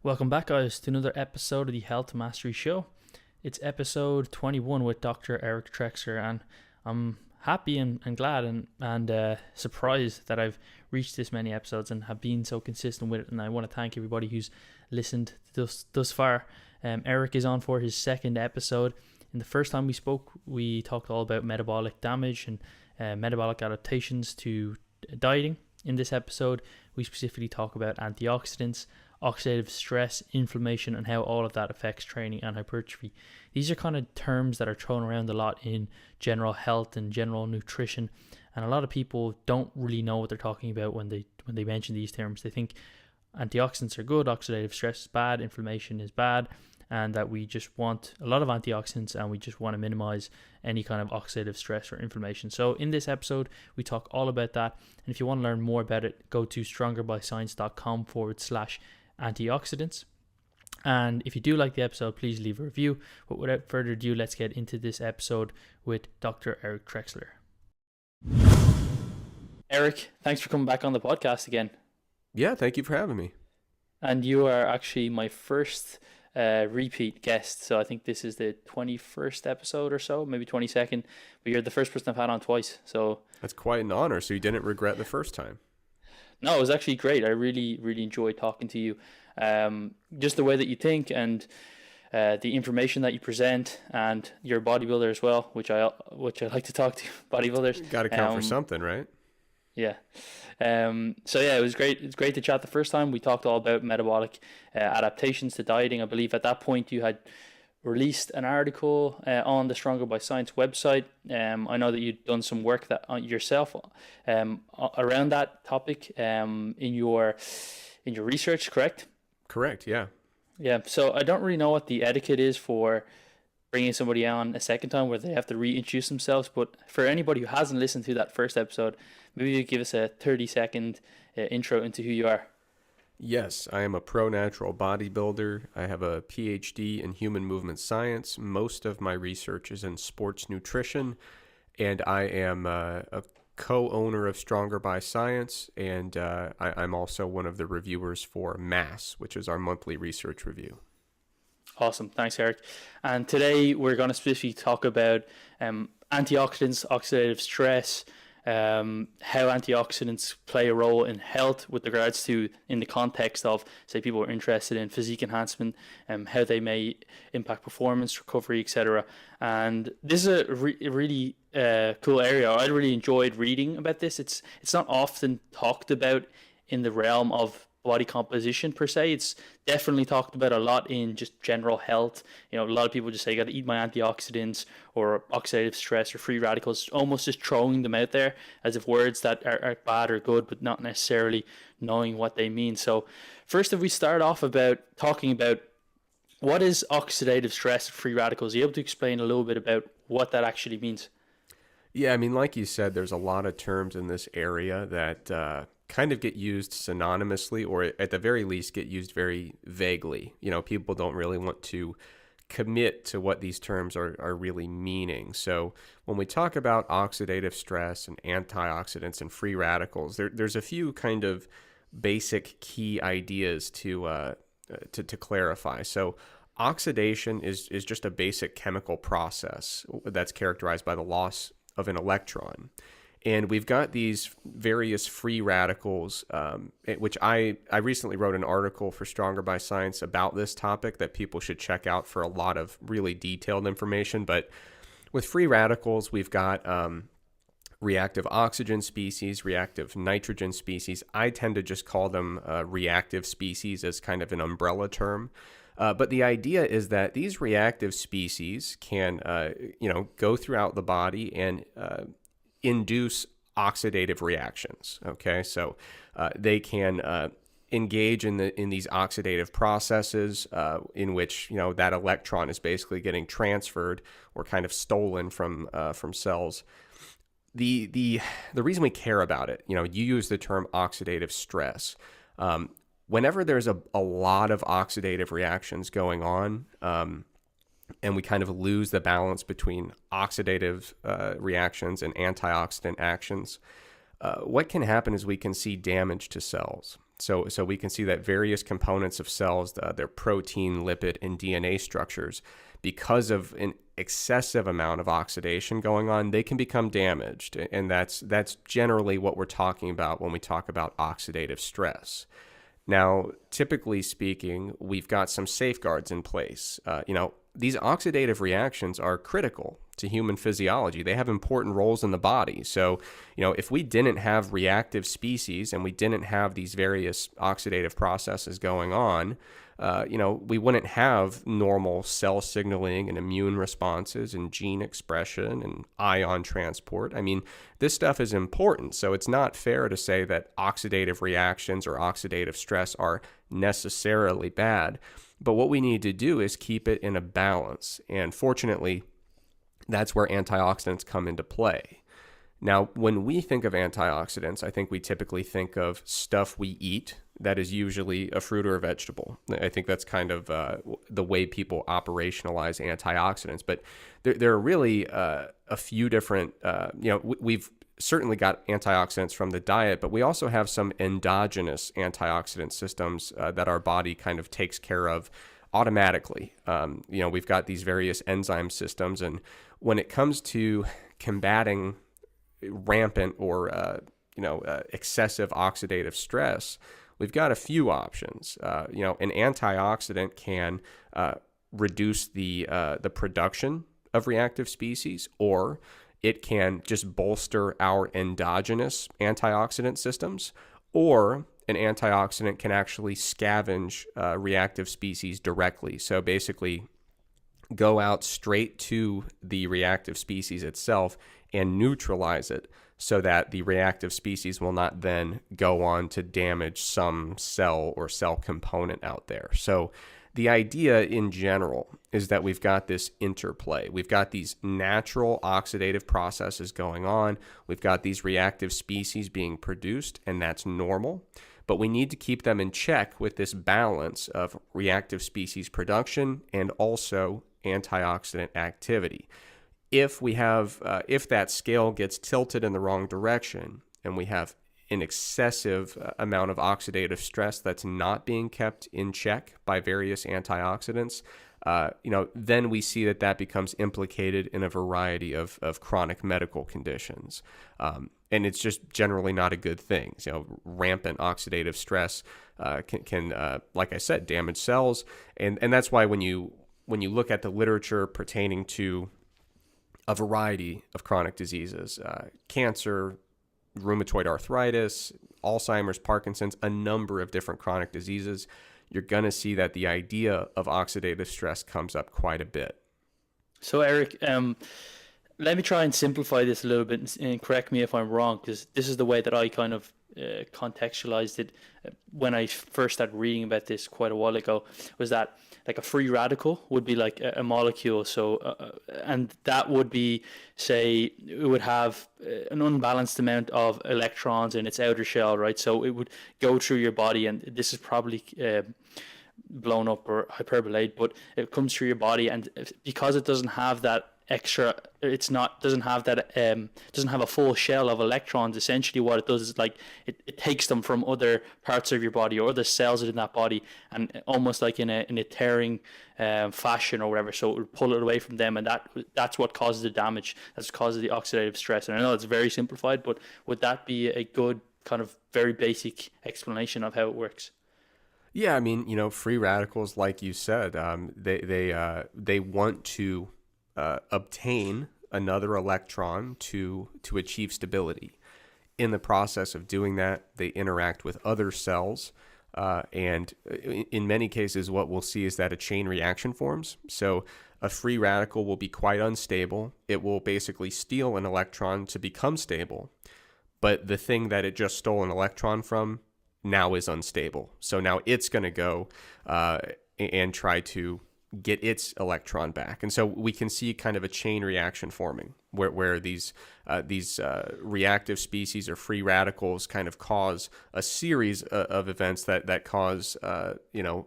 Welcome back, guys, to another episode of the Health Mastery Show. It's episode 21 with Dr. Eric Trexler, and I'm happy and glad and surprised that I've reached this many episodes and have been so consistent with it. And I want to thank everybody who's listened thus far. Eric is on for his second episode. In the first time we spoke, we talked all about metabolic damage and metabolic adaptations to dieting. In this episode, we specifically talk about antioxidants, oxidative stress, inflammation, and how all of that affects training and hypertrophy. These are kind of terms that are thrown around a lot in general health and general nutrition, and a lot of people don't really know what they're talking about when they mention these terms. They think antioxidants are good, oxidative stress is bad, inflammation is bad, and that we just want a lot of antioxidants and we just want to minimize any kind of oxidative stress or inflammation. So in this episode, we talk all about that. And if you want to learn more about it, go to strongerbyscience.com/antioxidants. And if you do like the episode, please leave a review. But without further ado, let's get into this episode with Dr. Eric Trexler. Eric, thanks for coming back on the podcast again. Yeah, thank you for having me. And you are actually my first repeat guest, so I think this is the 21st episode or so, maybe 22nd, but you're the first person I've had on twice, so that's quite an honor. So you didn't regret the first time? No, it was actually great. I really enjoyed talking to you. Just the way that you think and the information that you present, and you're a bodybuilder as well, which I like to talk to bodybuilders. Got to count for something, right? Yeah. So yeah, it was great. It's great to chat the first time. We talked all about metabolic adaptations to dieting. I believe at that point you had released an article on the Stronger by Science website. I know that you'd done some work that yourself around that topic in your research, correct? Correct, yeah. Yeah, so I don't really know what the etiquette is for bringing somebody on a second time where they have to reintroduce themselves, but for anybody who hasn't listened to that first episode, maybe you give us a 30-second intro into who you are. Yes, I am a pro-natural bodybuilder. I have a PhD in human movement science. Most of my research is in sports nutrition, and I am a co-owner of Stronger by Science, and I'm also one of the reviewers for MASS, which is our monthly research review. Awesome. Thanks, Eric. And today we're going to specifically talk about antioxidants, oxidative stress, how antioxidants play a role in health with regards to, in the context of, say, people are interested in physique enhancement, how they may impact performance, recovery, etc. And this is a really cool area. I really enjoyed reading about this. It's not often talked about in the realm of body composition per se. It's definitely talked about a lot in just general health. You know, a lot of people just say, I got to eat my antioxidants or oxidative stress or free radicals, almost just throwing them out there as if words that are bad or good, but not necessarily knowing what they mean. So first, if we start off about talking about what is oxidative stress and free radicals, are you able to explain a little bit about what that actually means? Yeah, I mean, like you said, there's a lot of terms in this area that kind of get used synonymously, or at the very least get used very vaguely. You know, people don't really want to commit to what these terms are really meaning. So when we talk about oxidative stress and antioxidants and free radicals, there's a few kind of basic key ideas to clarify. So oxidation is just a basic chemical process that's characterized by the loss of an electron. And we've got these various free radicals, which I recently wrote an article for Stronger by Science about this topic that people should check out for a lot of really detailed information. But with free radicals, we've got reactive oxygen species, reactive nitrogen species. I tend to just call them reactive species as kind of an umbrella term. But the idea is that these reactive species can, go throughout the body and induce oxidative reactions. Okay, so they can engage in these oxidative processes in which that electron is basically getting transferred or kind of stolen from cells. The reason we care about it, you use the term oxidative stress. Whenever there's a lot of oxidative reactions going on, and we kind of lose the balance between oxidative reactions and antioxidant actions, what can happen is we can see damage to cells. So we can see that various components of cells, their protein, lipid, and DNA structures, because of an excessive amount of oxidation going on, they can become damaged. And that's generally what we're talking about when we talk about oxidative stress. Now, typically speaking, we've got some safeguards in place. These oxidative reactions are critical to human physiology. They have important roles in the body. So, if we didn't have reactive species and we didn't have these various oxidative processes going on, we wouldn't have normal cell signaling and immune responses and gene expression and ion transport. I mean, this stuff is important. So it's not fair to say that oxidative reactions or oxidative stress are necessarily bad. But what we need to do is keep it in a balance. And fortunately, that's where antioxidants come into play. Now, when we think of antioxidants, I think we typically think of stuff we eat that is usually a fruit or a vegetable. I think that's kind of the way people operationalize antioxidants. But there are really a few different, we've certainly got antioxidants from the diet, but we also have some endogenous antioxidant systems that our body kind of takes care of automatically. We've got these various enzyme systems, and when it comes to combating rampant or excessive oxidative stress, we've got a few options. An antioxidant can reduce the production of reactive species, or it can just bolster our endogenous antioxidant systems, or an antioxidant can actually scavenge reactive species directly. So basically go out straight to the reactive species itself and neutralize it so that the reactive species will not then go on to damage some cell or cell component out there. So the idea in general is that we've got this interplay. We've got these natural oxidative processes going on. We've got these reactive species being produced, and that's normal. But we need to keep them in check with this balance of reactive species production and also antioxidant activity. If that scale gets tilted in the wrong direction and we have an excessive amount of oxidative stress that's not being kept in check by various antioxidants, then we see that becomes implicated in a variety of chronic medical conditions. And it's just generally not a good thing. Rampant oxidative stress can like I said, damage cells. And that's why when you look at the literature pertaining to a variety of chronic diseases, cancer, rheumatoid arthritis, Alzheimer's, Parkinson's, a number of different chronic diseases, you're going to see that the idea of oxidative stress comes up quite a bit. So Eric, let me try and simplify this a little bit and correct me if I'm wrong, because this is the way that I kind of contextualized it when I first started reading about this quite a while ago, was that like a free radical would be like a molecule. So, and that would be, say, it would have an unbalanced amount of electrons in its outer shell, right? So it would go through your body, and this is probably blown up or hyperbolated, but it comes through your body, and because it doesn't have that extra, doesn't have a full shell of electrons. Essentially what it does is like it takes them from other parts of your body or other cells within that body, and almost like in a tearing fashion or whatever, so it would pull it away from them, and that's what causes the damage, that's causes the oxidative stress. And I know it's very simplified, but would that be a good kind of very basic explanation of how it works? Yeah, I mean, free radicals, like you said, they want to obtain another electron to achieve stability. In the process of doing that, they interact with other cells, and in many cases, what we'll see is that a chain reaction forms. So a free radical will be quite unstable. It will basically steal an electron to become stable, but the thing that it just stole an electron from now is unstable. So now it's going to go and try to get its electron back. And so we can see kind of a chain reaction forming where these reactive species or free radicals kind of cause a series of events that cause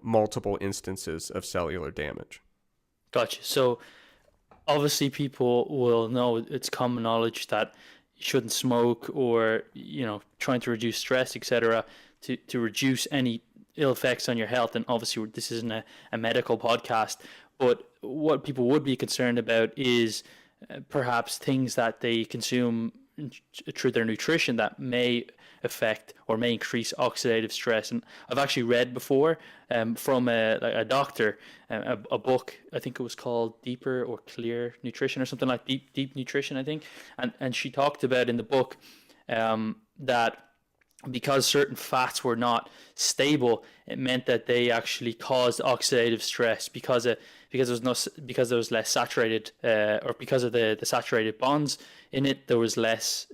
multiple instances of cellular damage. Gotcha. So obviously people will know, it's common knowledge that you shouldn't smoke, or trying to reduce stress, etc. to reduce any ill effects on your health. And obviously, this isn't a medical podcast, but what people would be concerned about is perhaps things that they consume through their nutrition that may affect or may increase oxidative stress. And I've actually read before from a doctor a book, I think it was called Deeper or Clear Nutrition or something like Deep Nutrition, I think. And she talked about in the book that because certain fats were not stable, it meant that they actually caused oxidative stress because there was less saturated or because of the saturated bonds in it, there was less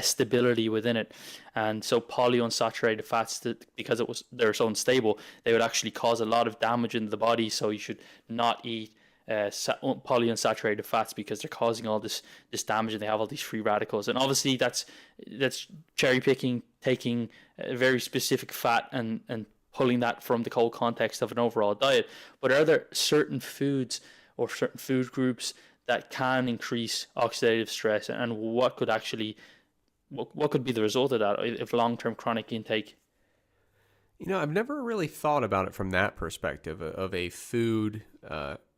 stability within it. And so polyunsaturated fats, because they're so unstable, they would actually cause a lot of damage in the body. So you should not eat polyunsaturated fats because they're causing all this damage, and they have all these free radicals. And obviously that's cherry picking, taking a very specific fat and pulling that from the whole context of an overall diet. But are there certain foods or certain food groups that can increase oxidative stress, and what could be the result of that if long-term chronic intake? I've never really thought about it from that perspective of a food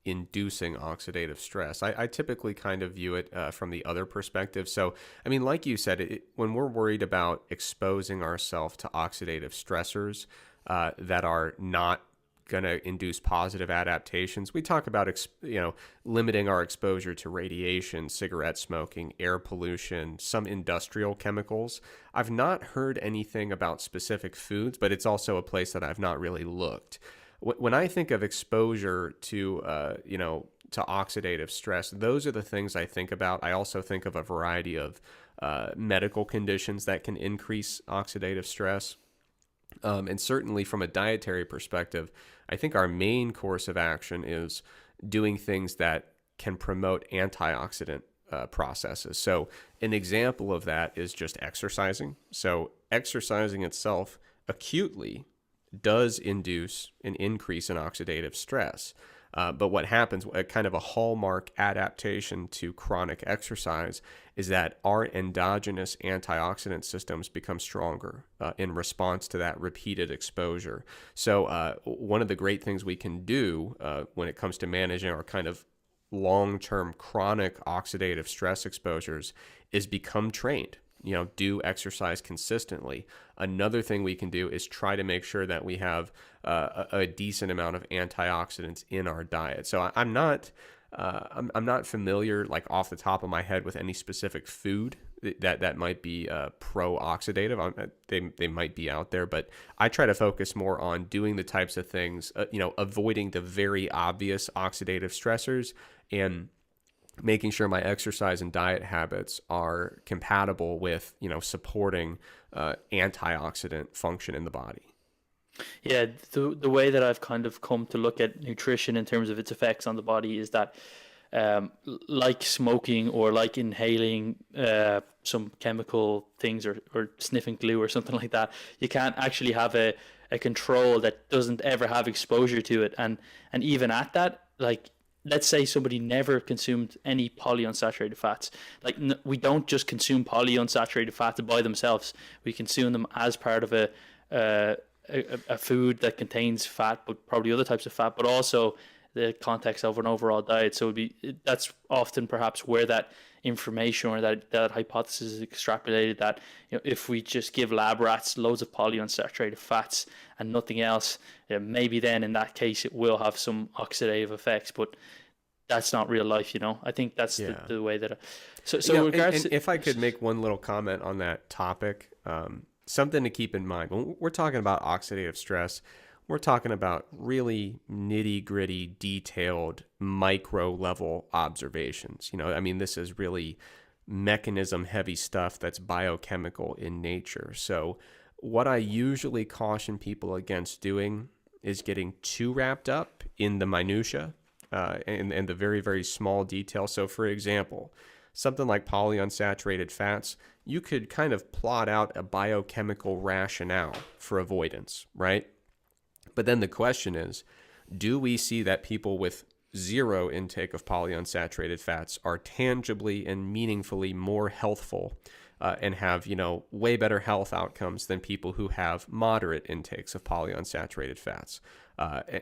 inducing oxidative stress. I typically kind of view it from the other perspective. So, like you said, when we're worried about exposing ourselves to oxidative stressors that are not going to induce positive adaptations, we talk about limiting our exposure to radiation, cigarette smoking, air pollution, some industrial chemicals. I've not heard anything about specific foods, but it's also a place that I've not really looked. When I think of exposure to oxidative stress, those are the things I think about. I also think of a variety of medical conditions that can increase oxidative stress. And certainly from a dietary perspective, I think our main course of action is doing things that can promote antioxidant processes. So an example of that is just exercising. So exercising itself acutely does induce an increase in oxidative stress. But what happens, kind of a hallmark adaptation to chronic exercise, is that our endogenous antioxidant systems become stronger in response to that repeated exposure. So one of the great things we can do when it comes to managing our kind of long-term chronic oxidative stress exposures is become trained. Do exercise consistently. Another thing we can do is try to make sure that we have a decent amount of antioxidants in our diet. So I'm not familiar, like off the top of my head, with any specific food that might be pro-oxidative. They might be out there, but I try to focus more on doing the types of things, avoiding the very obvious oxidative stressors and making sure my exercise and diet habits are compatible with, supporting antioxidant function in the body. Yeah, the way that I've kind of come to look at nutrition in terms of its effects on the body is that like smoking or like inhaling some chemical things or sniffing glue or something like that, you can't actually have a control that doesn't ever have exposure to it. And even at that, like, let's say somebody never consumed any polyunsaturated fats. Like, we don't just consume polyunsaturated fats by themselves. We consume them as part of a food that contains fat, but probably other types of fat, but also the context of an overall diet. So that's often perhaps where that information or that hypothesis is extrapolated, that if we just give lab rats loads of polyunsaturated fats and nothing else, maybe then in that case it will have some oxidative effects, but that's not real life. I think that's the way that and if I could make one little comment on that topic, something to keep in mind when we're talking about oxidative stress, we're talking about really nitty-gritty, detailed, micro-level observations. This is really mechanism-heavy stuff that's biochemical in nature. So what I usually caution people against doing is getting too wrapped up in the minutia and the very, very small details. So, for example, something like polyunsaturated fats, you could kind of plot out a biochemical rationale for avoidance, right? But then the question is, do we see that people with zero intake of polyunsaturated fats are tangibly and meaningfully more healthful and have, way better health outcomes than people who have moderate intakes of polyunsaturated fats?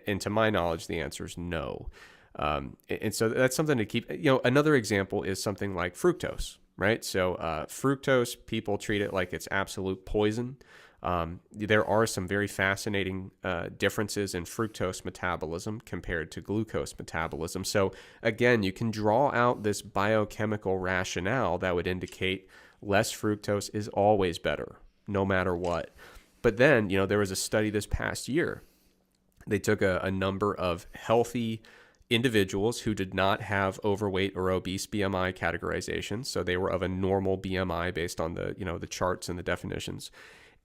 And to my knowledge, the answer is no. And so that's something to keep. Another example is something like fructose, right? So fructose, people treat it like it's absolute poison. There are some very fascinating differences in fructose metabolism compared to glucose metabolism. So again, you can draw out this biochemical rationale that would indicate less fructose is always better, no matter what. But then, there was a study this past year. They took a number of healthy individuals who did not have overweight or obese BMI categorizations. So they were of a normal BMI based on the charts and the definitions.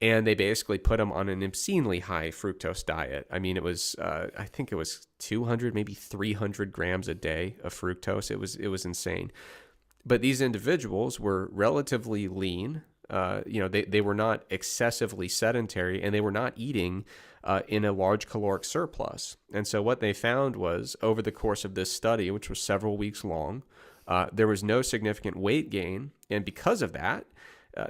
And they basically put them on an obscenely high fructose diet. I mean, it was, I think it was 200, maybe 300 grams a day of fructose. It was insane. But these individuals were relatively lean. They were not excessively sedentary, and they were not eating in a large caloric surplus. And so what they found was, over the course of this study, which was several weeks long, there was no significant weight gain. And because of that,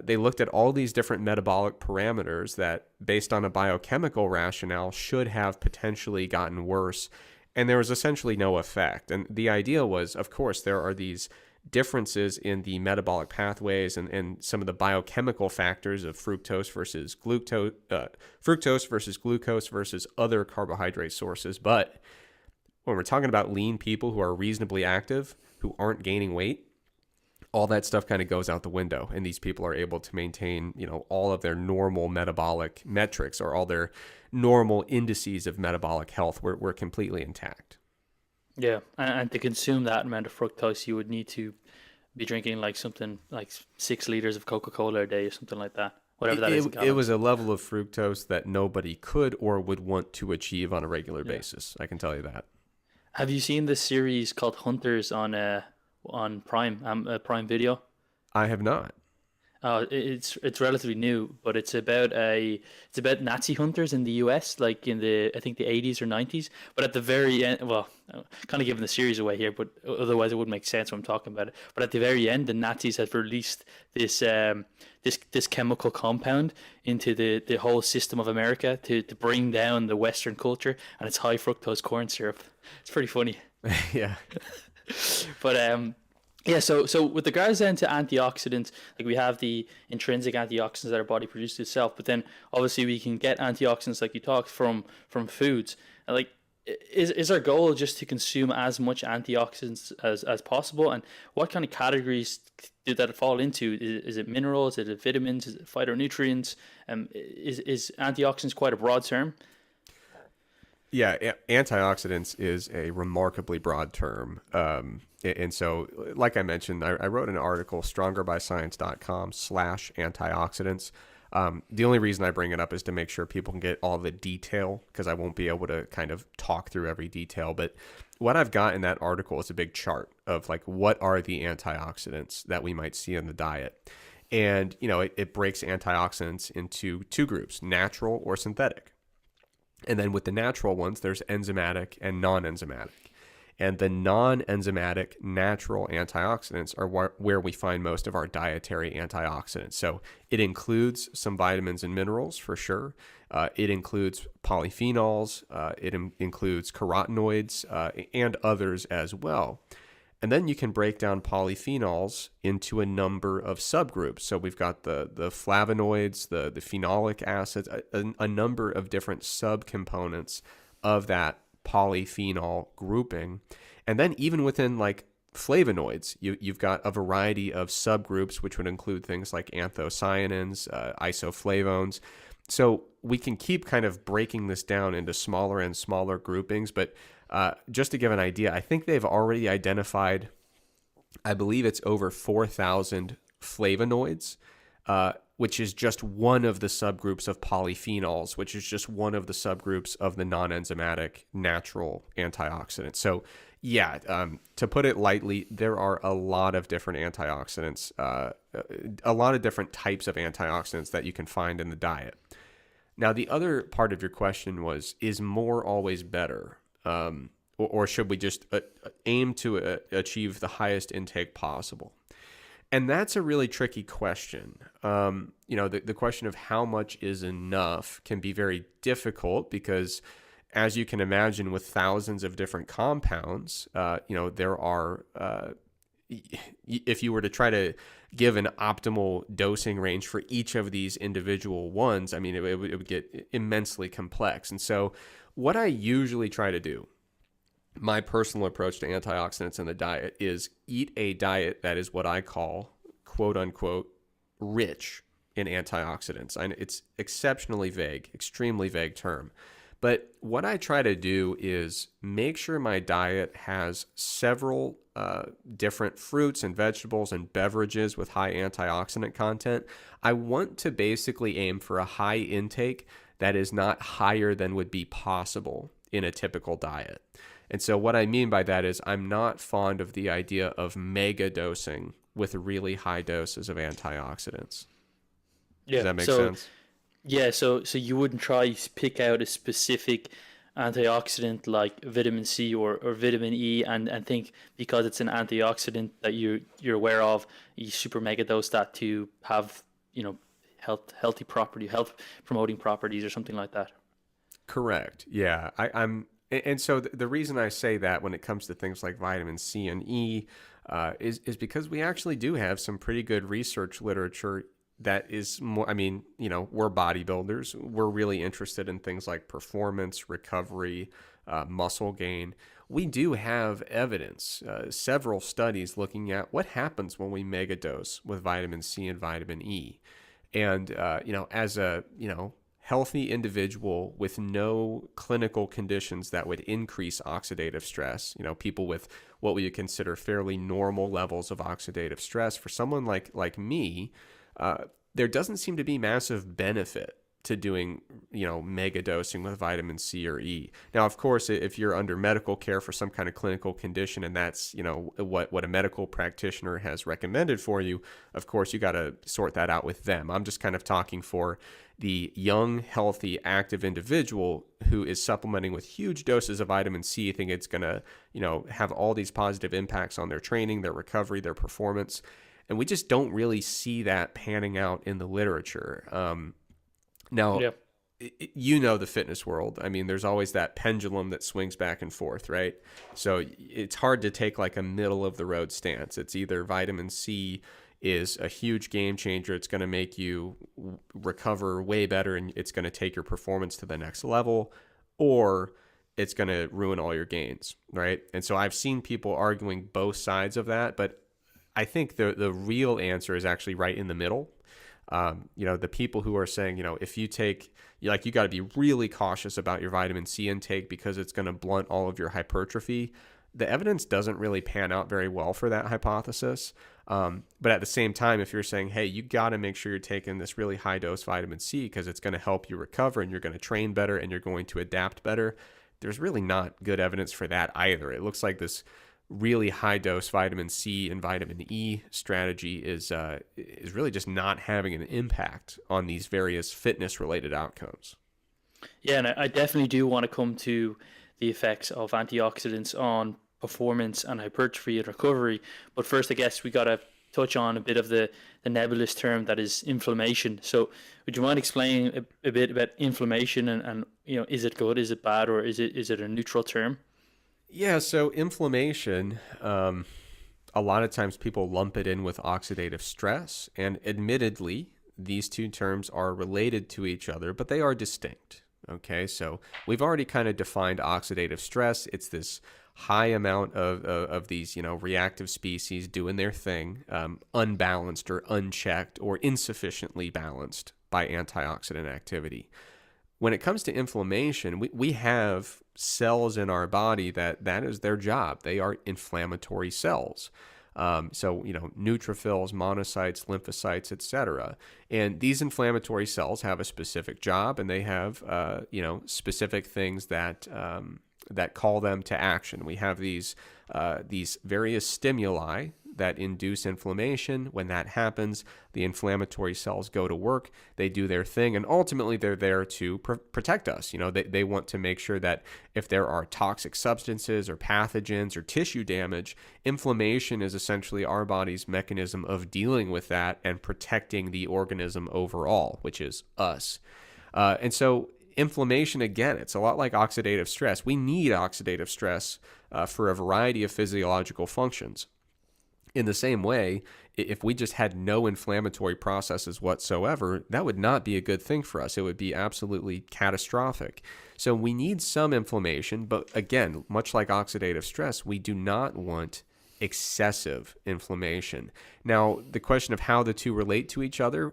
they looked at all these different metabolic parameters that, based on a biochemical rationale, should have potentially gotten worse. And there was essentially no effect. And the idea was, of course, there are these differences in the metabolic pathways and some of the biochemical factors of fructose versus glucose versus other carbohydrate sources. But when we're talking about lean people who are reasonably active, who aren't gaining weight, all that stuff kind of goes out the window, and these people are able to maintain, all of their normal metabolic metrics, or all their normal indices of metabolic health were completely intact. Yeah, and to consume that amount of fructose, you would need to be drinking like something like 6 liters of Coca-Cola a day or something like that. Whatever that is. It was a level of fructose that nobody could or would want to achieve on a regular basis. I can tell you that. Have you seen this series called Hunters on Prime Prime Video? I have not. It's relatively new, but it's about Nazi hunters in the US, like in I think the 80s or 90s. But at the very end, well, I'm kind of giving the series away here, but otherwise it wouldn't make sense when I'm talking about it. But at the very end, the Nazis had released this chemical compound into the whole system of America to bring down the Western culture, and it's high fructose corn syrup. It's pretty funny. Yeah. But yeah, so with regards then to antioxidants, like we have the intrinsic antioxidants that our body produces itself, but then obviously we can get antioxidants, like you talked, from foods. And like, is our goal just to consume as much antioxidants as possible? And what kind of categories do that fall into? Is it minerals? Is it vitamins? Is it phytonutrients? Is antioxidants quite a broad term? Yeah, antioxidants is a remarkably broad term. And so, like I mentioned, I wrote an article, strongerbyscience.com/antioxidants. The only reason I bring it up is to make sure people can get all the detail, because I won't be able to kind of talk through every detail. But what I've got in that article is a big chart of like, what are the antioxidants that we might see in the diet? And, it breaks antioxidants into two groups, natural or synthetic. And then with the natural ones, there's enzymatic and non-enzymatic. And the non-enzymatic natural antioxidants are where we find most of our dietary antioxidants. So it includes some vitamins and minerals for sure. It includes polyphenols. It includes carotenoids and others as well. And then you can break down polyphenols into a number of subgroups. So we've got the flavonoids, the phenolic acids, a number of different subcomponents of that polyphenol grouping. And then even within like flavonoids, you've got a variety of subgroups, which would include things like anthocyanins, isoflavones. So we can keep kind of breaking this down into smaller and smaller groupings. But just to give an idea, I think they've already identified, I believe it's over 4,000 flavonoids, which is just one of the subgroups of polyphenols, which is just one of the subgroups of the non-enzymatic natural antioxidants. So yeah, to put it lightly, there are a lot of different antioxidants, a lot of different types of antioxidants that you can find in the diet. Now, the other part of your question was, is more always better? Or should we just aim to achieve the highest intake possible? And that's a really tricky question. The question of how much is enough can be very difficult because, as you can imagine, with thousands of different compounds, there are, if you were to try to give an optimal dosing range for each of these individual ones, I mean, it would get immensely complex. And so what I usually try to do, my personal approach to antioxidants in the diet, is eat a diet that is what I call, quote unquote, rich in antioxidants. It's exceptionally vague, extremely vague term. But what I try to do is make sure my diet has several different fruits and vegetables and beverages with high antioxidant content. I want to basically aim for a high intake that is not higher than would be possible in a typical diet. And so what I mean by that is I'm not fond of the idea of mega dosing with really high doses of antioxidants. Yeah. Does that make sense? Yeah, so you wouldn't try to pick out a specific antioxidant like vitamin C or vitamin E and think because it's an antioxidant that you're aware of, you super mega dose that to have, health promoting properties or something like that. Correct. Yeah. And so the reason I say that when it comes to things like vitamin C and E is because we actually do have some pretty good research literature that is more, we're bodybuilders. We're really interested in things like performance, recovery, muscle gain. We do have evidence, several studies looking at what happens when we megadose with vitamin C and vitamin E. And, as a, healthy individual with no clinical conditions that would increase oxidative stress, people with what we would consider fairly normal levels of oxidative stress, for someone like me, there doesn't seem to be massive benefit to doing, mega dosing with vitamin C or E. Now, of course, if you're under medical care for some kind of clinical condition and that's, what a medical practitioner has recommended for you, of course, you got to sort that out with them. I'm just kind of talking for the young, healthy, active individual who is supplementing with huge doses of vitamin C, think it's going to, have all these positive impacts on their training, their recovery, their performance. And we just don't really see that panning out in the literature. Now, Yeah. The fitness world. I mean, there's always that pendulum that swings back and forth, right? So it's hard to take like a middle of the road stance. It's either vitamin C is a huge game changer. It's going to make you recover way better and it's going to take your performance to the next level, or it's going to ruin all your gains, right? And so I've seen people arguing both sides of that, but I think the real answer is actually right in the middle. The people who are saying, if you take, you got to be really cautious about your vitamin C intake because it's going to blunt all of your hypertrophy. The evidence doesn't really pan out very well for that hypothesis. But at the same time, if you're saying, hey, you got to make sure you're taking this really high dose vitamin C because it's going to help you recover and you're going to train better and you're going to adapt better, there's really not good evidence for that either. It looks like this really high dose vitamin C and vitamin E strategy is really just not having an impact on these various fitness related outcomes. Yeah, and I definitely do want to come to the effects of antioxidants on performance and hypertrophy and recovery. But first, I guess we got to touch on a bit of the nebulous term that is inflammation. So would you mind explaining a bit about inflammation and is it good, is it bad, or is it a neutral term? Yeah, so inflammation, a lot of times people lump it in with oxidative stress, and admittedly, these two terms are related to each other, but they are distinct. Okay, so we've already kind of defined oxidative stress. It's this high amount of these, reactive species doing their thing, unbalanced or unchecked or insufficiently balanced by antioxidant activity. When it comes to inflammation, we have cells in our body that is their job. They are inflammatory cells. Neutrophils, monocytes, lymphocytes, etc. And these inflammatory cells have a specific job, and they have specific things that call them to action. We have these various stimuli that induce inflammation. When that happens, the inflammatory cells go to work, they do their thing, and ultimately they're there to protect us. They want to make sure that if there are toxic substances or pathogens or tissue damage, inflammation is essentially our body's mechanism of dealing with that and protecting the organism overall, which is us. And so inflammation, again, it's a lot like oxidative stress. We need oxidative stress for a variety of physiological functions. In the same way, if we just had no inflammatory processes whatsoever, that would not be a good thing for us. It would be absolutely catastrophic. So we need some inflammation, but again, much like oxidative stress, we do not want excessive inflammation. Now, the question of how the two relate to each other,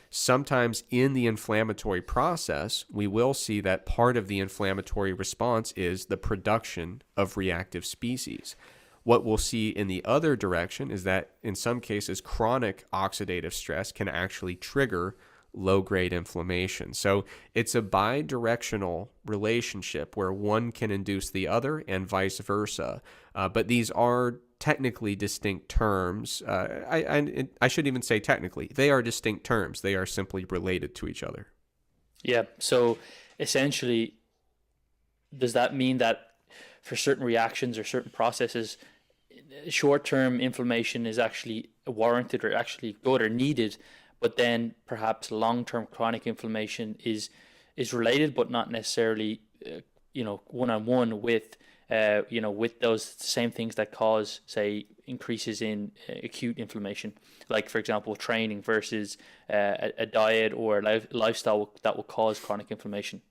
sometimes in the inflammatory process, we will see that part of the inflammatory response is the production of reactive species. What we'll see in the other direction is that in some cases, chronic oxidative stress can actually trigger low-grade inflammation. So it's a bi-directional relationship where one can induce the other and vice versa. But these are technically distinct terms. I shouldn't even say technically. They are distinct terms. They are simply related to each other. Yeah. So essentially, does that mean that for certain reactions or certain processes, short-term inflammation is actually warranted or actually good or needed, but then perhaps long-term chronic inflammation is related, but not necessarily, one-on-one with with those same things that cause, say, increases in acute inflammation, like, for example, training versus a diet or a lifestyle that will cause chronic inflammation.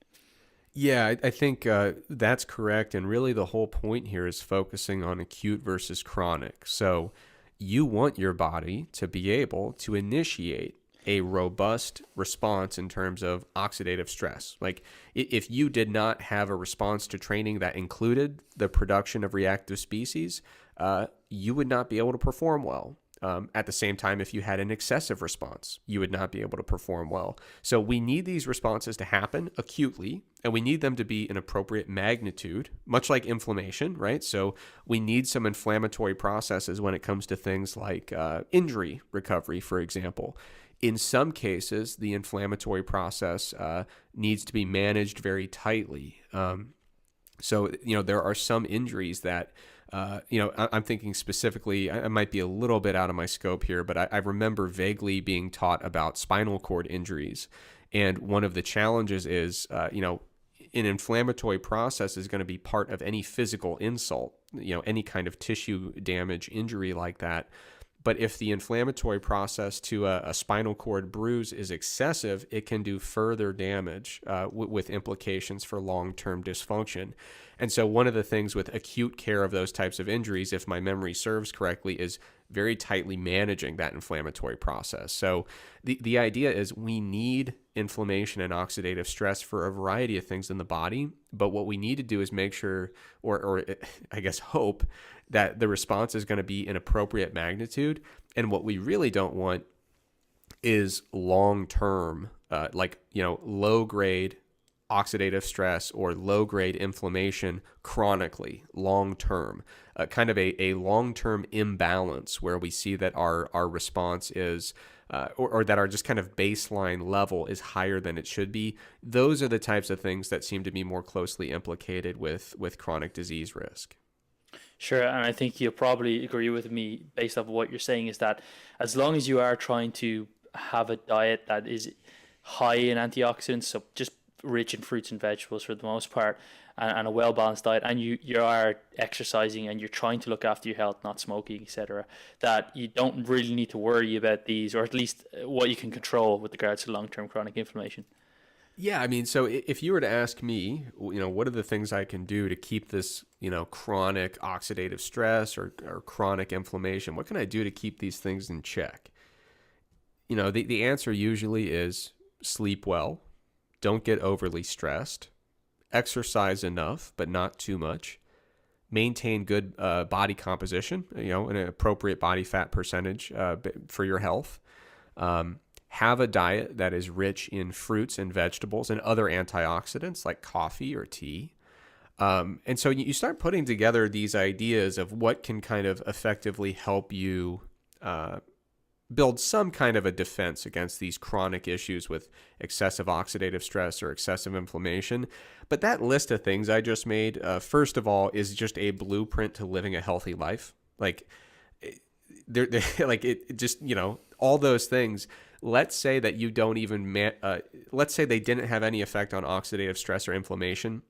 Yeah, I think that's correct. And really the whole point here is focusing on acute versus chronic. So you want your body to be able to initiate a robust response in terms of oxidative stress. Like if you did not have a response to training that included the production of reactive species, you would not be able to perform well. At the same time, if you had an excessive response, you would not be able to perform well. So we need these responses to happen acutely, and we need them to be an appropriate magnitude, much like inflammation, right? So we need some inflammatory processes when it comes to things like injury recovery, for example. In some cases, the inflammatory process needs to be managed very tightly. So there are some injuries that I'm thinking specifically, I might be a little bit out of my scope here, but I remember vaguely being taught about spinal cord injuries. And one of the challenges is, an inflammatory process is going to be part of any physical insult, any kind of tissue damage, injury like that. But if the inflammatory process to a spinal cord bruise is excessive, it can do further damage with implications for long-term dysfunction. And so one of the things with acute care of those types of injuries, if my memory serves correctly, is very tightly managing that inflammatory process. So the idea is we need inflammation and oxidative stress for a variety of things in the body, but what we need to do is make sure, or I guess hope, that the response is going to be an appropriate magnitude. And what we really don't want is long-term, low-grade oxidative stress or low-grade inflammation chronically, long-term, kind of a long-term imbalance where we see that our response is, or that our just kind of baseline level is higher than it should be. Those are the types of things that seem to be more closely implicated with chronic disease risk. Sure, and I think you'll probably agree with me based off of what you're saying is that as long as you are trying to have a diet that is high in antioxidants, so just rich in fruits and vegetables for the most part, and a well-balanced diet, and you are exercising and you're trying to look after your health, not smoking, etc., that you don't really need to worry about these, or at least what you can control with regards to long-term chronic inflammation. Yeah, I mean, so if you were to ask me, what are the things I can do to keep this, chronic oxidative stress or chronic inflammation, what can I do to keep these things in check? The answer usually is sleep well, don't get overly stressed, exercise enough, but not too much, maintain good body composition, an appropriate body fat percentage for your health, have a diet that is rich in fruits and vegetables and other antioxidants like coffee or tea. And so you start putting together these ideas of what can kind of effectively help you build some kind of a defense against these chronic issues with excessive oxidative stress or excessive inflammation. But that list of things I just made, first of all, is just a blueprint to living a healthy life. Like, like it just, all those things. Let's say that you don't even, let's say they didn't have any effect on oxidative stress or inflammation.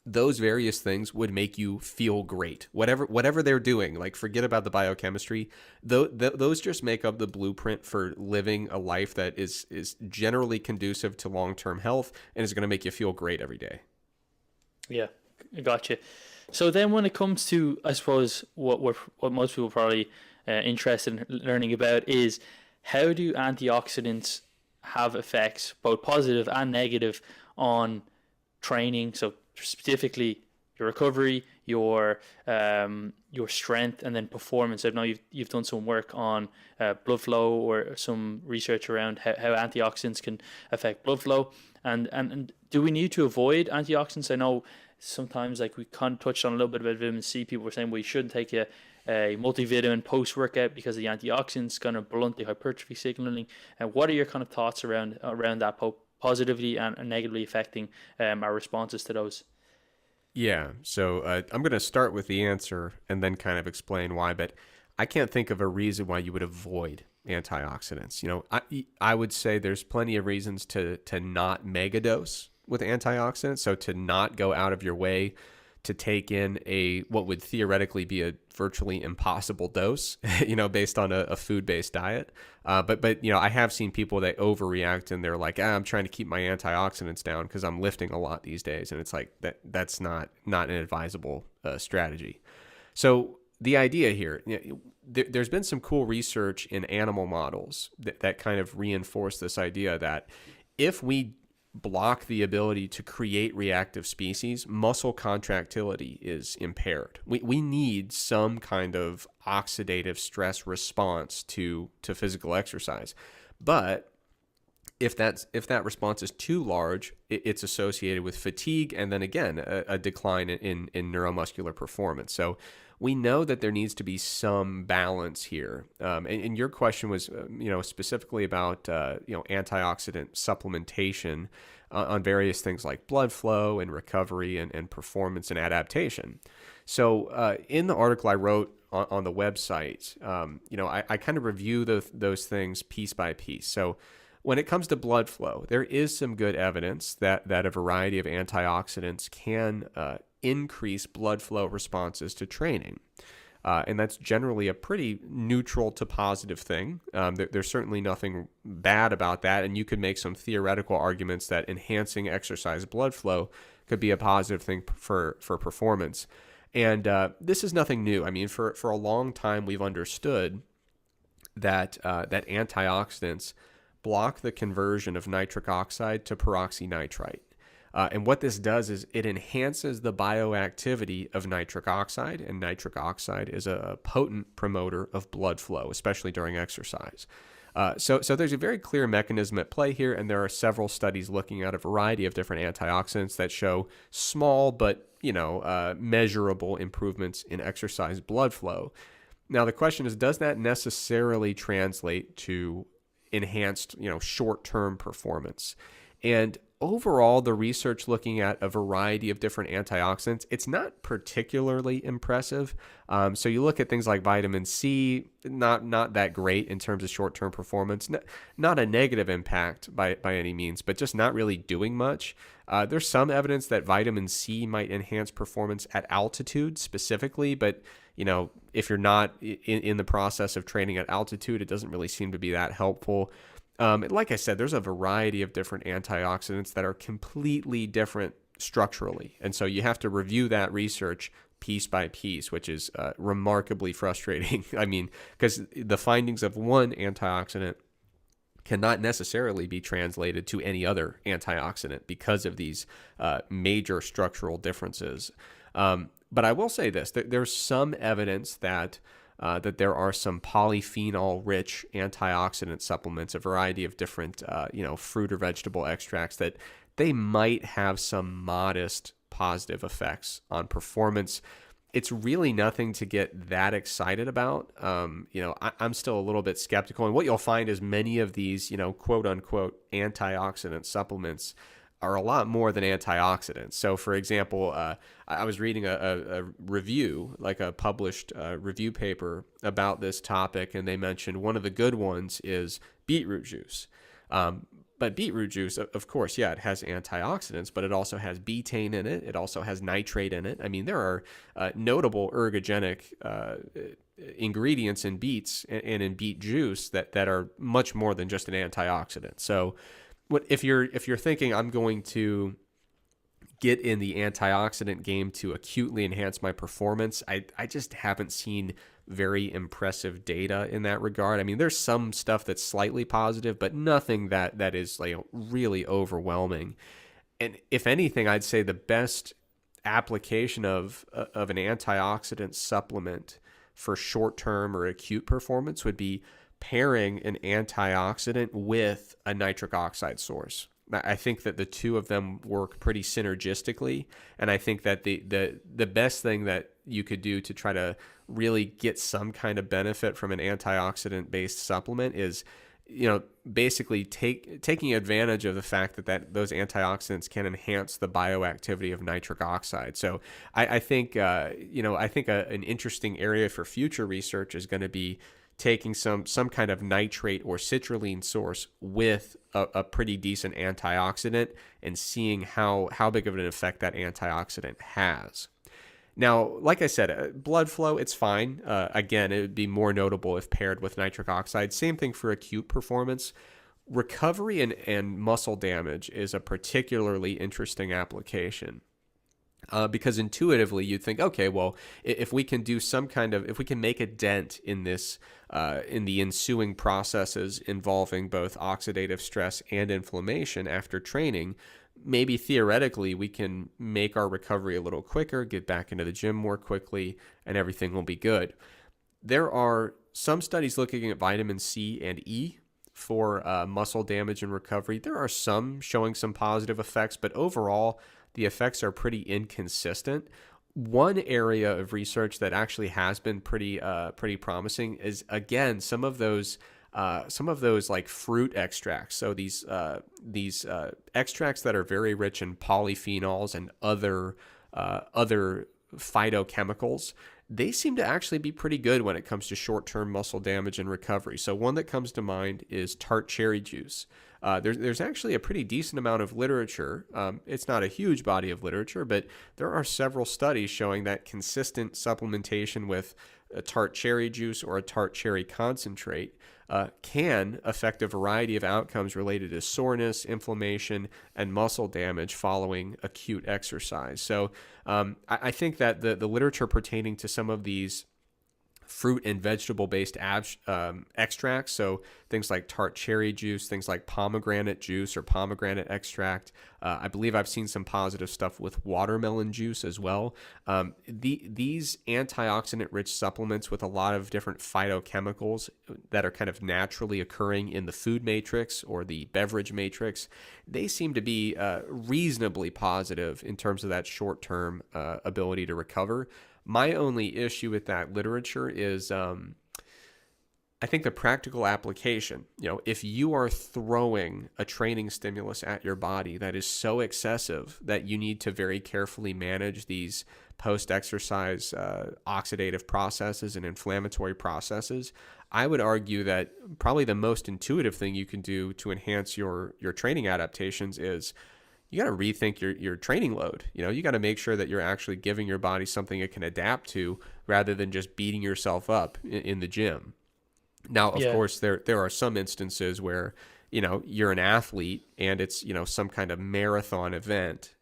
Those various things would make you feel great. Whatever they're doing, like forget about the biochemistry. Those just make up the blueprint for living a life that is generally conducive to long-term health and is going to make you feel great every day. Yeah, gotcha. So then when it comes to, I suppose, what most people probably interested in learning about is how do antioxidants have effects, both positive and negative, on training? So specifically your recovery, your strength, and then performance. I know you've done some work on blood flow or some research around how antioxidants can affect blood flow. And do we need to avoid antioxidants? I know sometimes, like we kind of touched on a little bit about vitamin C, people were saying we shouldn't take a multivitamin post-workout because the antioxidants going to blunt the hypertrophy signaling. And what are your kind of thoughts around that positively and negatively affecting our responses to those? Yeah, so I'm going to start with the answer and then kind of explain why, but I can't think of a reason why you would avoid antioxidants. I would say there's plenty of reasons to not megadose with antioxidants, so to not go out of your way to take in what would theoretically be a virtually impossible dose, based on a food-based diet. But I have seen people that overreact and they're like, I'm trying to keep my antioxidants down because I'm lifting a lot these days. And it's like, that's not an advisable strategy. So the idea here, there's been some cool research in animal models that kind of reinforce this idea that if we block the ability to create reactive species, muscle contractility is impaired. We need some kind of oxidative stress response to physical exercise. But if that response is too large, it's associated with fatigue and then again a decline in neuromuscular performance. So we know that there needs to be some balance here. And your question was, specifically about, antioxidant supplementation on various things like blood flow and recovery and performance and adaptation. So in the article I wrote on the website, I kind of review those things piece by piece. So when it comes to blood flow, there is some good evidence that a variety of antioxidants can increase blood flow responses to training. And that's generally a pretty neutral to positive thing. There's certainly nothing bad about that. And you could make some theoretical arguments that enhancing exercise blood flow could be a positive thing for performance. And this is nothing new. I mean, for a long time, we've understood that antioxidants block the conversion of nitric oxide to peroxynitrite. And what this does is it enhances the bioactivity of nitric oxide, and nitric oxide is a potent promoter of blood flow, especially during exercise. So there's a very clear mechanism at play here, and there are several studies looking at a variety of different antioxidants that show small but measurable improvements in exercise blood flow. Now the question is, does that necessarily translate to enhanced short-term performance? And overall, the research looking at a variety of different antioxidants, it's not particularly impressive. So you look at things like vitamin C, not that great in terms of short-term performance. Not a negative impact by any means, but just not really doing much. There's some evidence that vitamin C might enhance performance at altitude specifically, but if you're not in the process of training at altitude, it doesn't really seem to be that helpful. Like I said, there's a variety of different antioxidants that are completely different structurally. And so you have to review that research piece by piece, which is remarkably frustrating. I mean, because the findings of one antioxidant cannot necessarily be translated to any other antioxidant because of these major structural differences. But I will say this, there's some evidence that there are some polyphenol-rich antioxidant supplements, a variety of different, fruit or vegetable extracts that they might have some modest positive effects on performance. It's really nothing to get that excited about. I'm still a little bit skeptical. And what you'll find is many of these, quote unquote, antioxidant supplements are a lot more than antioxidants. So, for example, I was reading a review, like a published review paper about this topic, and they mentioned one of the good ones is beetroot juice. But beetroot juice, of course, yeah, it has antioxidants, but it also has betaine in it. It also has nitrate in it. I mean, there are notable ergogenic ingredients in beets and in beet juice that are much more than just an antioxidant. So, if you're thinking I'm going to get in the antioxidant game to acutely enhance my performance, I just haven't seen very impressive data in that regard. I mean, there's some stuff that's slightly positive, but nothing that is like really overwhelming. And if anything, I'd say the best application of an antioxidant supplement for short-term or acute performance would be pairing an antioxidant with a nitric oxide source. I think that the two of them work pretty synergistically, and I think that the best thing that you could do to try to really get some kind of benefit from an antioxidant based supplement is, basically taking advantage of the fact that those antioxidants can enhance the bioactivity of nitric oxide. So I think an interesting area for future research is going to be taking some kind of nitrate or citrulline source with a pretty decent antioxidant and seeing how big of an effect that antioxidant has. Now, like I said, blood flow, it's fine. Again, it would be more notable if paired with nitric oxide. Same thing for acute performance. Recovery and muscle damage is a particularly interesting application. Because intuitively you'd think, okay, well, if we can make a dent in this, in the ensuing processes involving both oxidative stress and inflammation after training, maybe theoretically we can make our recovery a little quicker, get back into the gym more quickly, and everything will be good. There are some studies looking at vitamin C and E for muscle damage and recovery. There are some showing some positive effects, but overall, the effects are pretty inconsistent. One area of research that actually has been pretty promising is, again, some of those like fruit extracts. So these extracts that are very rich in polyphenols and other phytochemicals, they seem to actually be pretty good when it comes to short-term muscle damage and recovery. So one that comes to mind is tart cherry juice. There's actually a pretty decent amount of literature. It's not a huge body of literature, but there are several studies showing that consistent supplementation with a tart cherry juice or a tart cherry concentrate can affect a variety of outcomes related to soreness, inflammation, and muscle damage following acute exercise. So I think that the literature pertaining to some of these fruit and vegetable-based extracts, so things like tart cherry juice, things like pomegranate juice or pomegranate extract. I believe I've seen some positive stuff with watermelon juice as well. These antioxidant-rich supplements with a lot of different phytochemicals that are kind of naturally occurring in the food matrix or the beverage matrix, they seem to be reasonably positive in terms of that short-term ability to recover. My only issue with that literature is I think the practical application. If you are throwing a training stimulus at your body that is so excessive that you need to very carefully manage these post-exercise oxidative processes and inflammatory processes, I would argue that probably the most intuitive thing you can do to enhance your training adaptations is you got to rethink your training load. You got to make sure that you're actually giving your body something it can adapt to rather than just beating yourself up in the gym. Now, of course, there are some instances where, you're an athlete and it's, some kind of marathon event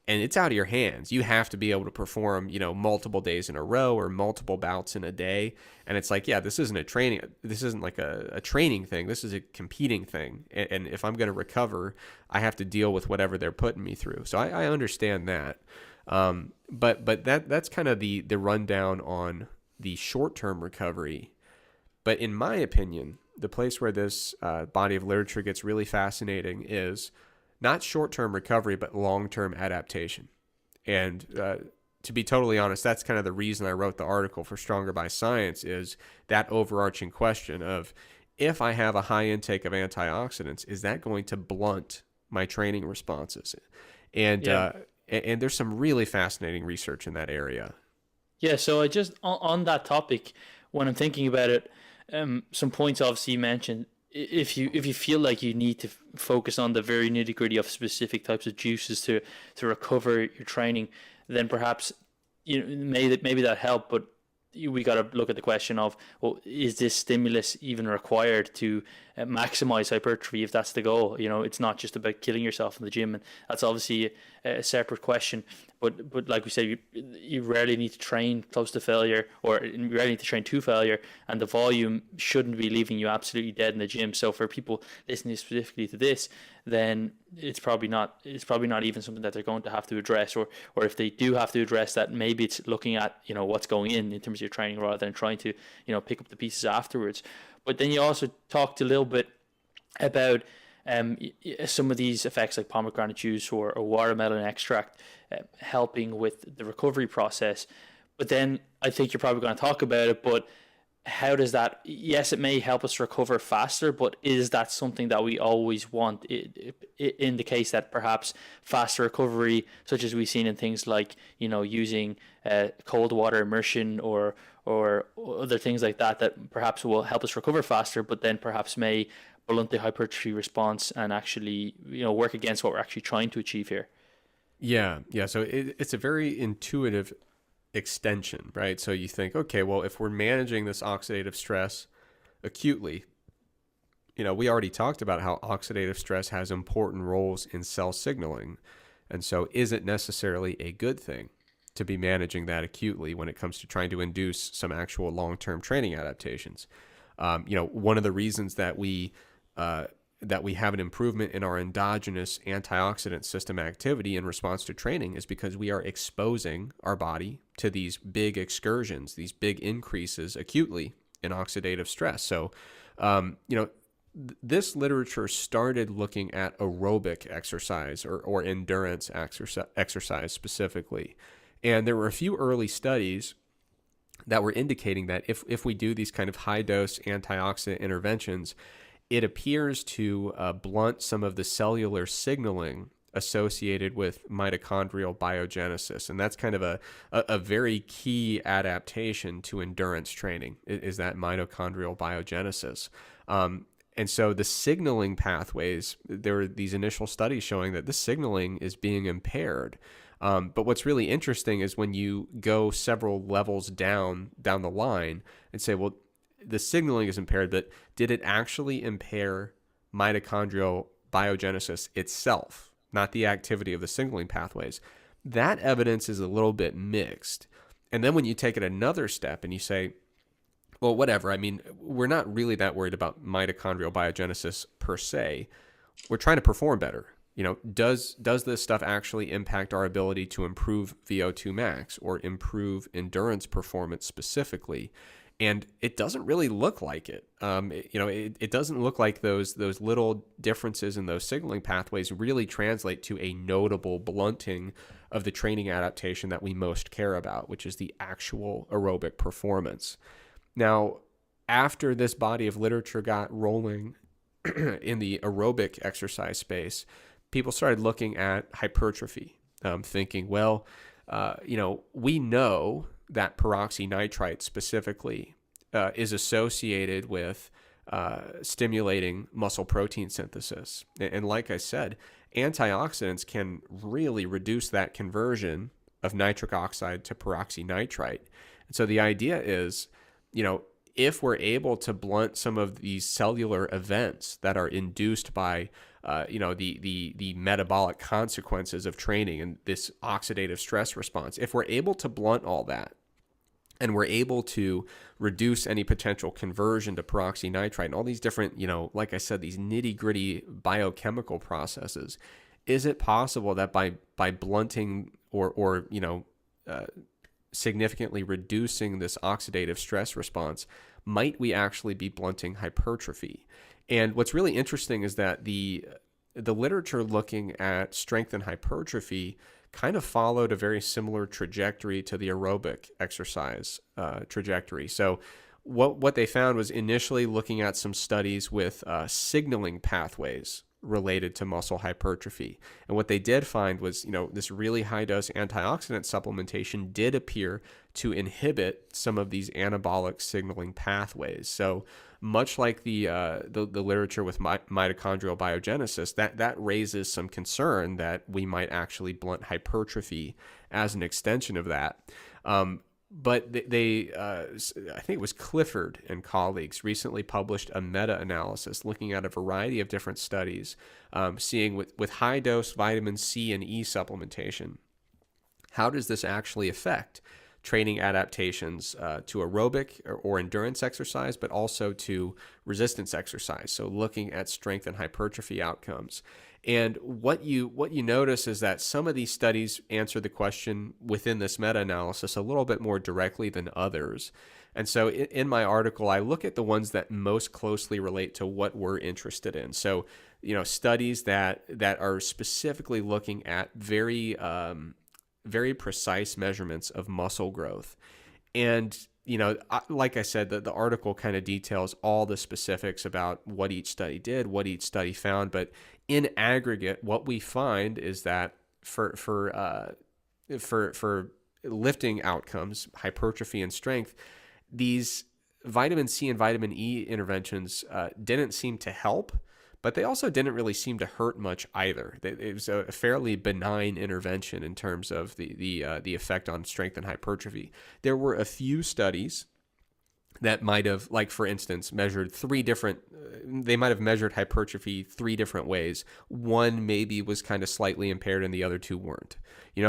and it's out of your hands. You have to be able to perform, multiple days in a row or multiple bouts in a day. And it's like, this isn't like a training thing. This is a competing thing. And if I'm going to recover, I have to deal with whatever they're putting me through. So I understand that. But that's kind of the rundown on the short-term recovery. But in my opinion, the place where this body of literature gets really fascinating is not short-term recovery, but long-term adaptation. And to be totally honest, that's kind of the reason I wrote the article for Stronger by Science, is that overarching question of, if I have a high intake of antioxidants, is that going to blunt my training responses? And and there's some really fascinating research in that area. Yeah, so I just on that topic, when I'm thinking about it, some points obviously you mentioned. If you feel like you need to focus on the very nitty gritty of specific types of juices to recover your training, then perhaps maybe that help. But we got to look at the question of, well, is this stimulus even required to maximize hypertrophy? If that's the goal, it's not just about killing yourself in the gym, and that's obviously a separate question. But like we said, you rarely need to train close to failure, or you rarely need to train to failure, and the volume shouldn't be leaving you absolutely dead in the gym. So for people listening specifically to this, then it's probably not even something that they're going to have to address, or if they do have to address that, maybe it's looking at what's going in terms of your training, rather than trying to pick up the pieces afterwards. But then you also talked a little bit about some of these effects like pomegranate juice or watermelon extract helping with the recovery process. But then I think you're probably going to talk about it, but how does that, yes, it may help us recover faster, but is that something that we always want in the case that perhaps faster recovery, such as we've seen in things like, using cold water immersion or other things like that perhaps will help us recover faster, but then perhaps may blunt the hypertrophy response and actually, work against what we're actually trying to achieve here? Yeah. So it's a very intuitive extension, right? So you think, okay, well, if we're managing this oxidative stress acutely, we already talked about how oxidative stress has important roles in cell signaling. And so is it necessarily a good thing to be managing that acutely when it comes to trying to induce some actual long-term training adaptations? One of the reasons that we have an improvement in our endogenous antioxidant system activity in response to training is because we are exposing our body to these big excursions, these big increases acutely in oxidative stress. So, this literature started looking at aerobic exercise or endurance exercise specifically. And there were a few early studies that were indicating that if we do these kind of high dose antioxidant interventions, it appears to blunt some of the cellular signaling associated with mitochondrial biogenesis. And that's kind of a very key adaptation to endurance training, is that mitochondrial biogenesis. And so the signaling pathways, there were these initial studies showing that the signaling is being impaired. But what's really interesting is when you go several levels down the line and say, well, the signaling is impaired, but did it actually impair mitochondrial biogenesis itself, not the activity of the signaling pathways? That evidence is a little bit mixed. And then when you take it another step and you say, well, whatever, I mean, we're not really that worried about mitochondrial biogenesis per se. We're trying to perform better. Does this stuff actually impact our ability to improve VO2 max or improve endurance performance specifically? And it doesn't really look like it. It doesn't look like those little differences in those signaling pathways really translate to a notable blunting of the training adaptation that we most care about, which is the actual aerobic performance. Now, after this body of literature got rolling in the aerobic exercise space, people started looking at hypertrophy, thinking, well, we know that peroxynitrite specifically is associated with stimulating muscle protein synthesis. And like I said, antioxidants can really reduce that conversion of nitric oxide to peroxynitrite. And so the idea is, if we're able to blunt some of these cellular events that are induced by the metabolic consequences of training and this oxidative stress response, if we're able to blunt all that and we're able to reduce any potential conversion to peroxynitrite and all these different, like I said, these nitty gritty biochemical processes, is it possible that by blunting or significantly reducing this oxidative stress response, might we actually be blunting hypertrophy? And what's really interesting is that the literature looking at strength and hypertrophy kind of followed a very similar trajectory to the aerobic exercise trajectory. So what they found was initially looking at some studies with signaling pathways related to muscle hypertrophy. And what they did find was, this really high dose antioxidant supplementation did appear to inhibit some of these anabolic signaling pathways. So much like the literature with mitochondrial biogenesis, that raises some concern that we might actually blunt hypertrophy as an extension of that. But I think it was Clifford and colleagues recently published a meta-analysis looking at a variety of different studies, seeing with high-dose vitamin C and E supplementation, how does this actually affect training adaptations to aerobic or endurance exercise, but also to resistance exercise. So looking at strength and hypertrophy outcomes. And what you notice is that some of these studies answer the question within this meta-analysis a little bit more directly than others. And so in my article, I look at the ones that most closely relate to what we're interested in. So, studies that are specifically looking at very precise measurements of muscle growth. And, like I said, the article kind of details all the specifics about what each study did, what each study found. But in aggregate, what we find is that for lifting outcomes, hypertrophy and strength, these vitamin C and vitamin E interventions didn't seem to help, but they also didn't really seem to hurt much either. It was a fairly benign intervention in terms of the effect on strength and hypertrophy. There were a few studies that might have, like for instance, measured they might have measured hypertrophy 3 different ways. One maybe was kind of slightly impaired and the other 2 weren't.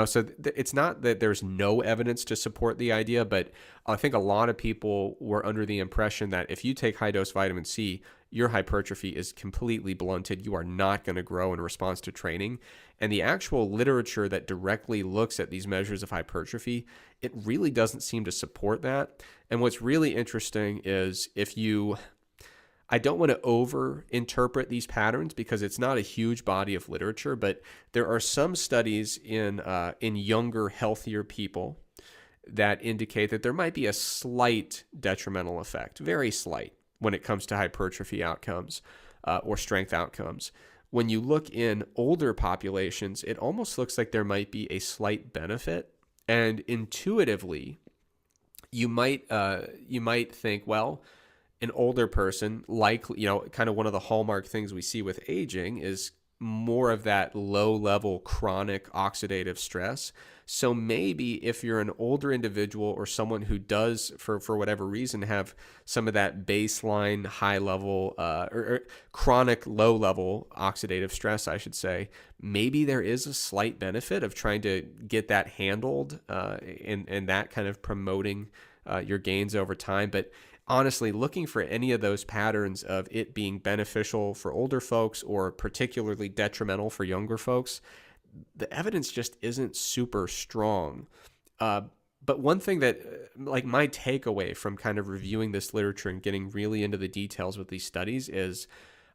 So it's not that there's no evidence to support the idea, but I think a lot of people were under the impression that if you take high dose vitamin C, your hypertrophy is completely blunted. You are not going to grow in response to training. And the actual literature that directly looks at these measures of hypertrophy, it really doesn't seem to support that. And what's really interesting is I don't want to over-interpret these patterns because it's not a huge body of literature, but there are some studies in younger, healthier people that indicate that there might be a slight detrimental effect, very slight, when it comes to hypertrophy outcomes or strength outcomes. When you look in older populations, it almost looks like there might be a slight benefit. And intuitively, you might think, well, an older person, likely, kind of one of the hallmark things we see with aging is more of that low-level chronic oxidative stress. So maybe if you're an older individual or someone who does, for whatever reason, have some of that baseline high-level or chronic low-level oxidative stress, I should say, maybe there is a slight benefit of trying to get that handled and that kind of promoting your gains over time. But honestly, looking for any of those patterns of it being beneficial for older folks or particularly detrimental for younger folks, the evidence just isn't super strong. But one thing that, like, my takeaway from kind of reviewing this literature and getting really into the details with these studies is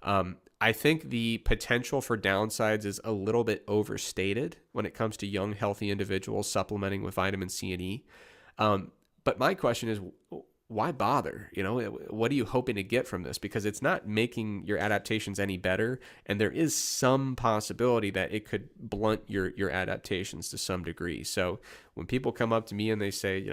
I think the potential for downsides is a little bit overstated when it comes to young, healthy individuals supplementing with vitamin C and E. But my question is, why bother? What are you hoping to get from this? Because it's not making your adaptations any better. And there is some possibility that it could blunt your adaptations to some degree. So when people come up to me and they say,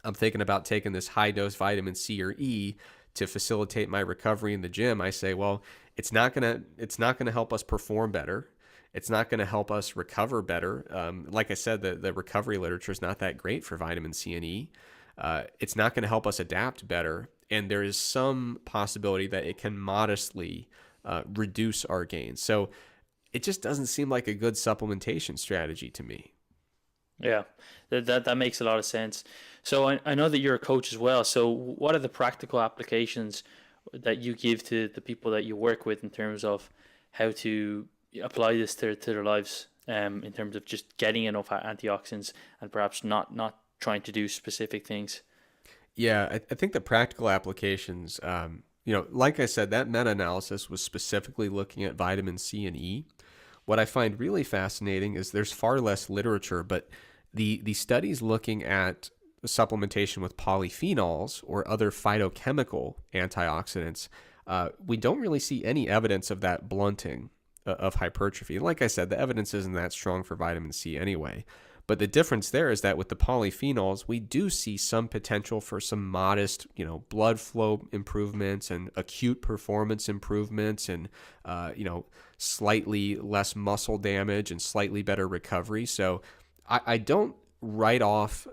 I'm thinking about taking this high dose vitamin C or E to facilitate my recovery in the gym, I say, well, it's not going to help us perform better. It's not going to help us recover better. Like I said, the recovery literature is not that great for vitamin C and E. It's not going to help us adapt better. And there is some possibility that it can modestly reduce our gains. So it just doesn't seem like a good supplementation strategy to me. Yeah, that makes a lot of sense. So I know that you're a coach as well. So what are the practical applications that you give to the people that you work with in terms of how to apply this to their lives, in terms of just getting enough antioxidants and perhaps not trying to do specific things? Yeah, I think the practical applications, like I said, that meta-analysis was specifically looking at vitamin C and E. what I find really fascinating is there's far less literature, but the studies looking at supplementation with polyphenols or other phytochemical antioxidants, we don't really see any evidence of that blunting of hypertrophy. Like I said, the evidence isn't that strong for vitamin C anyway. But the difference there is that with the polyphenols, we do see some potential for some modest, blood flow improvements and acute performance improvements and, slightly less muscle damage and slightly better recovery. So I don't write off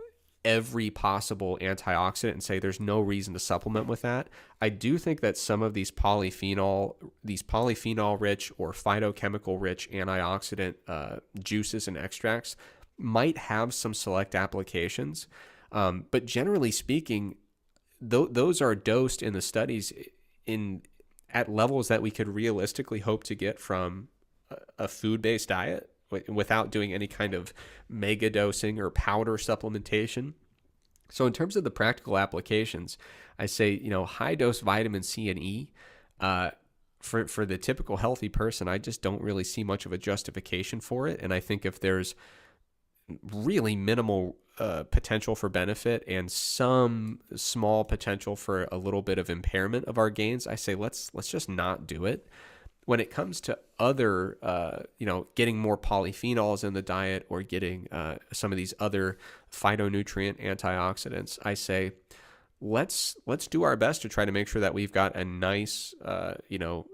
every possible antioxidant and say there's no reason to supplement with that. I do think that some of these polyphenol rich or phytochemical rich antioxidant juices and extracts might have some select applications. But generally speaking, those are dosed in the studies at levels that we could realistically hope to get from a food-based diet without doing any kind of mega dosing or powder supplementation. So in terms of the practical applications, I say, high dose vitamin C and E, for the typical healthy person, I just don't really see much of a justification for it. And I think if there's really minimal potential for benefit and some small potential for a little bit of impairment of our gains, I say let's just not do it. When it comes to other, getting more polyphenols in the diet or getting some of these other phytonutrient antioxidants, I say let's do our best to try to make sure that we've got a nice,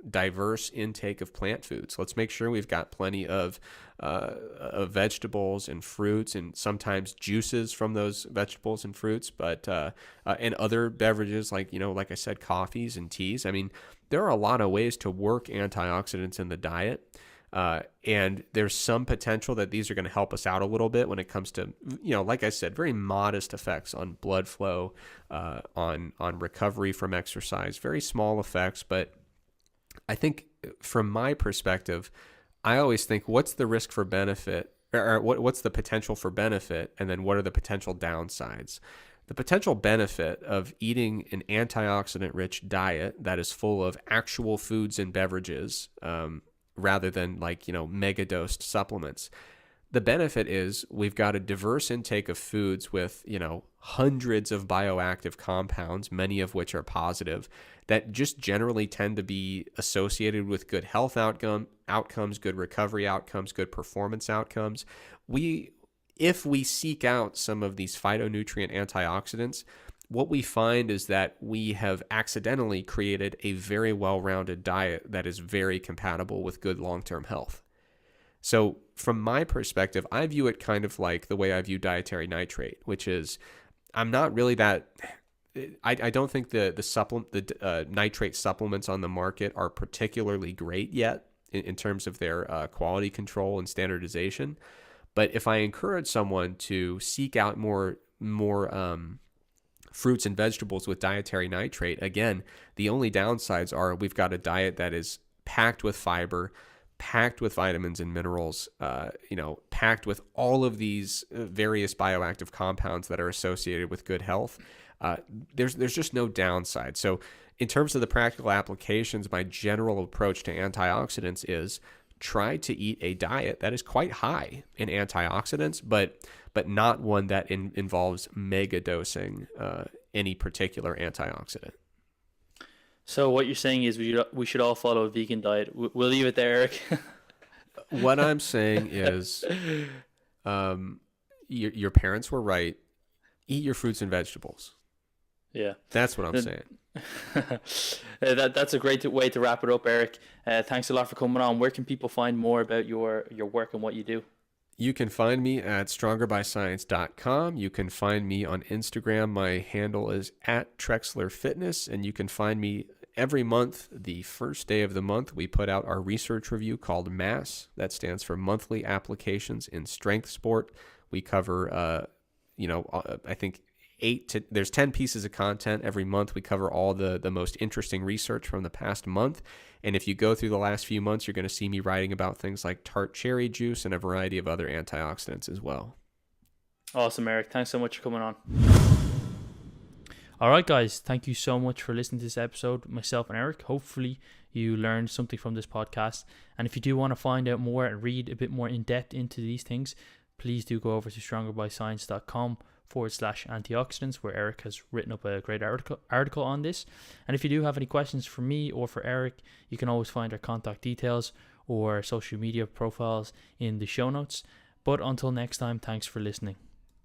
diverse intake of plant foods. Let's make sure we've got plenty of vegetables and fruits and sometimes juices from those vegetables and fruits, but and other beverages like I said, coffees and teas. I mean, there are a lot of ways to work antioxidants in the diet. And there's some potential that these are going to help us out a little bit when it comes to, like I said, very modest effects on blood flow, on recovery from exercise, very small effects. But I think from my perspective, I always think, what's the risk for benefit, or what's the potential for benefit? And then what are the potential downsides? The potential benefit of eating an antioxidant-rich diet that is full of actual foods and beverages, rather than mega-dosed supplements. The benefit is we've got a diverse intake of foods with, hundreds of bioactive compounds, many of which are positive, that just generally tend to be associated with good health outcomes, good recovery outcomes, good performance outcomes. If we seek out some of these phytonutrient antioxidants, what we find is that we have accidentally created a very well-rounded diet that is very compatible with good long-term health. So from my perspective, I view it kind of like the way I view dietary nitrate, which is I'm not really that... I don't think the nitrate supplements on the market are particularly great yet in terms of their quality control and standardization. But if I encourage someone to seek out more fruits and vegetables with dietary nitrate, again, the only downsides are we've got a diet that is packed with fiber, packed with vitamins and minerals, packed with all of these various bioactive compounds that are associated with good health. There's just no downside. So in terms of the practical applications, my general approach to antioxidants is try to eat a diet that is quite high in antioxidants, but not one that involves mega dosing any particular antioxidant. So what you're saying is we should all follow a vegan diet. We'll leave it there, Eric. What I'm saying is your parents were right. Eat your fruits and vegetables. Yeah. That's what I'm saying. That's a great way to wrap it up, Eric. Thanks a lot for coming on. Where can people find more about your work and what you do? You can find me at strongerbyscience.com. You can find me on Instagram. My handle is @TrexlerFitness, and you can find me every month. The first day of the month, we put out our research review called MASS. That stands for Monthly Applications in Strength Sport. We cover, I think there's 10 pieces of content every month. We cover all the most interesting research from the past month. And if you go through the last few months, you're going to see me writing about things like tart cherry juice and a variety of other antioxidants as well. Awesome, Eric. Thanks so much for coming on. All right, guys. Thank you so much for listening to this episode with myself and Eric. Hopefully you learned something from this podcast. And if you do want to find out more and read a bit more in depth into these things, please do go over to strongerbyscience.com/antioxidants, where Eric has written up a great article on this. And if you do have any questions for me or for Eric, you can always find our contact details or social media profiles in the show notes. But until next time, thanks for listening.